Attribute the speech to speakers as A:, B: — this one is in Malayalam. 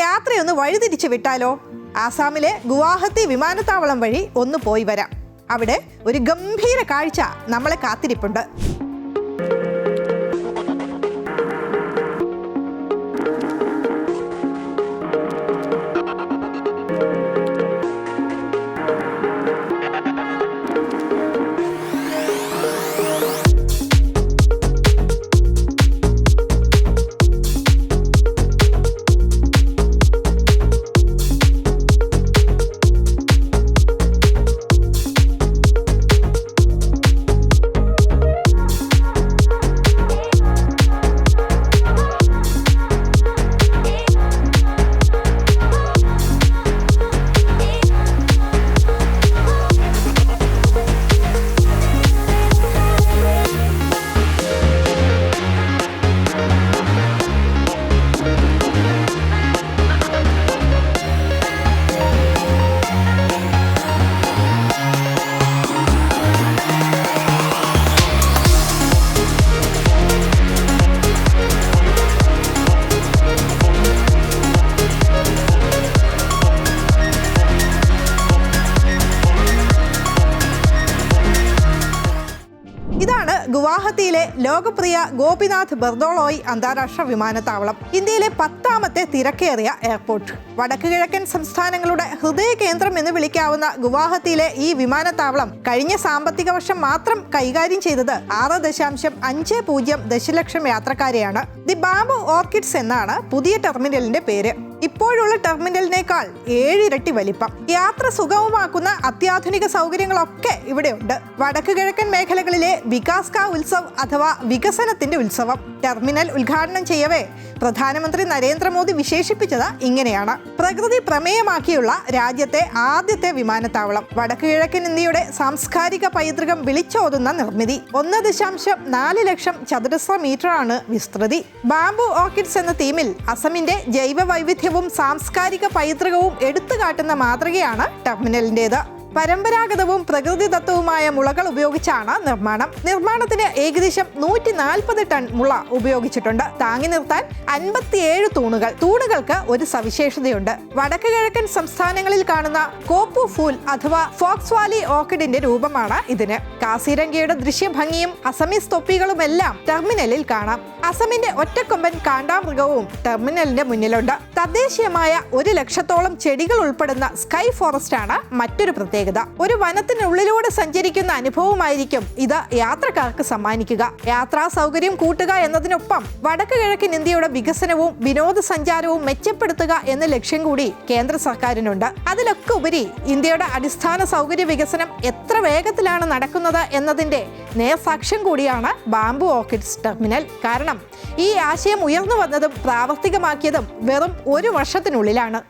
A: യാത്രയൊന്ന് വഴിതിരിച്ചു വിട്ടാലോ? ആസാമിലെ ഗുവാഹത്തി വിമാനത്താവളം വഴി ഒന്ന് പോയി വരാം. അവിടെ ഒരു ഗംഭീര കാഴ്ച നമ്മളെ കാത്തിരിപ്പുണ്ട്. ഇതാണ് ഗുവാഹത്തിയിലെ ലോകപ്രിയ ഗോപിനാഥ് ബർദോളോയ് അന്താരാഷ്ട്ര വിമാനത്താവളം. ഇന്ത്യയിലെ 10ാമത്തെ തിരക്കേറിയ എയർപോർട്ട്. വടക്ക് കിഴക്കൻ സംസ്ഥാനങ്ങളുടെ ഹൃദയ കേന്ദ്രം എന്ന് വിളിക്കാവുന്ന ഗുവാഹത്തിയിലെ ഈ വിമാനത്താവളം കഴിഞ്ഞ സാമ്പത്തിക വർഷം മാത്രം കൈകാര്യം ചെയ്തത് 6.50 ദശലക്ഷം യാത്രക്കാരെയാണ്. ദി ബാംബു ഓർക്കിഡ്സ് എന്നാണ് പുതിയ ടെർമിനലിന്റെ പേര്. ഇപ്പോഴുള്ള ടെർമിനലിനേക്കാൾ 7 ഇരട്ടി വലിപ്പം. യാത്ര സുഗമമാക്കുന്ന അത്യാധുനിക സൗകര്യങ്ങളൊക്കെ ഇവിടെയുണ്ട്. വടക്ക് കിഴക്കൻ മേഖലകളിലെ വികാസ് കാ ഉത്സവ് അഥവാ വികസനത്തിന്റെ ഉത്സവം. ടെർമിനൽ ഉദ്ഘാടനം ചെയ്യവേ പ്രധാനമന്ത്രി നരേന്ദ്രമോദി വിശേഷിപ്പിച്ചത് ഇങ്ങനെയാണ്: പ്രകൃതി പ്രമേയമാക്കിയുള്ള രാജ്യത്തെ ആദ്യത്തെ വിമാനത്താവളം. വടക്ക് കിഴക്കൻ ഇന്ത്യയുടെ സാംസ്കാരിക പൈതൃകം വിളിച്ചോതുന്ന നിർമ്മിതി. 1.4 ലക്ഷം ചതുരശ്ര മീറ്ററാണ് വിസ്തൃതി. ബാംബു ഓർക്കിഡ്സ് എന്ന തീമിൽ അസമിന്റെ ജൈവ വൈവിധ്യവും സാംസ്കാരിക പൈതൃകവും എടുത്തുകാട്ടുന്ന മാതൃകയാണ് ടെർമിനലിൻ്റെത്. പരമ്പരാഗതവും പ്രകൃതിദത്തവുമായ മുളകൾ ഉപയോഗിച്ചാണ് നിർമ്മാണത്തിന് ഏകദേശം 140 ടൺ മുള ഉപയോഗിച്ചിട്ടുണ്ട്. താങ്ങി നിർത്താൻ 57 തൂണുകൾ. തൂണുകൾക്ക് ഒരു സവിശേഷതയുണ്ട്. വടക്ക് കിഴക്കൻ സംസ്ഥാനങ്ങളിൽ കാണുന്ന കോപ്പു ഫൂൽ അഥവാ ഫോക്സ് വാലി ഓർക്കിഡിന്റെ രൂപമാണ് ഇതിന്. കാസിരംഗയുടെ ദൃശ്യഭംഗിയും അസമീസ് തൊപ്പികളുമെല്ലാം ടെർമിനലിൽ കാണാം. അസമിന്റെ ഒറ്റക്കൊമ്പൻ കാണ്ടാമൃഗവും ടെർമിനലിന്റെ മുന്നിലുണ്ട്. തദ്ദേശീയമായ 1 ലക്ഷത്തോളം ചെടികൾ ഉൾപ്പെടുന്ന സ്കൈ ഫോറസ്റ്റ് ആണ് മറ്റൊരു പ്രത്യേകത. ഒരു വനത്തിനുള്ളിലൂടെ സഞ്ചരിക്കുന്ന അനുഭവമായിരിക്കും ഇത് യാത്രക്കാർക്ക് സമ്മാനിക്കുക. യാത്രാ സൗകര്യം കൂട്ടുക എന്നതിനൊപ്പം വടക്ക് കിഴക്കൻ ഇന്ത്യയുടെ വികസനവും വിനോദസഞ്ചാരവും മെച്ചപ്പെടുത്തുക എന്ന ലക്ഷ്യം കൂടി കേന്ദ്ര സർക്കാരിനുണ്ട്. അതിലൊക്കെ ഉപരി ഇന്ത്യയുടെ അടിസ്ഥാന സൗകര്യ വികസനം എത്ര വേഗത്തിലാണ് നടക്കുന്നത് എന്നതിന്റെ നേർസാക്ഷ്യം കൂടിയാണ് ബാംബു ഓർക്കിഡ്സ് ടെർമിനൽ. കാരണം ഈ ആശയം ഉയർന്നു വന്നതും പ്രാവർത്തികമാക്കിയതും വെറും 1 വർഷത്തിനുള്ളിലാണ്.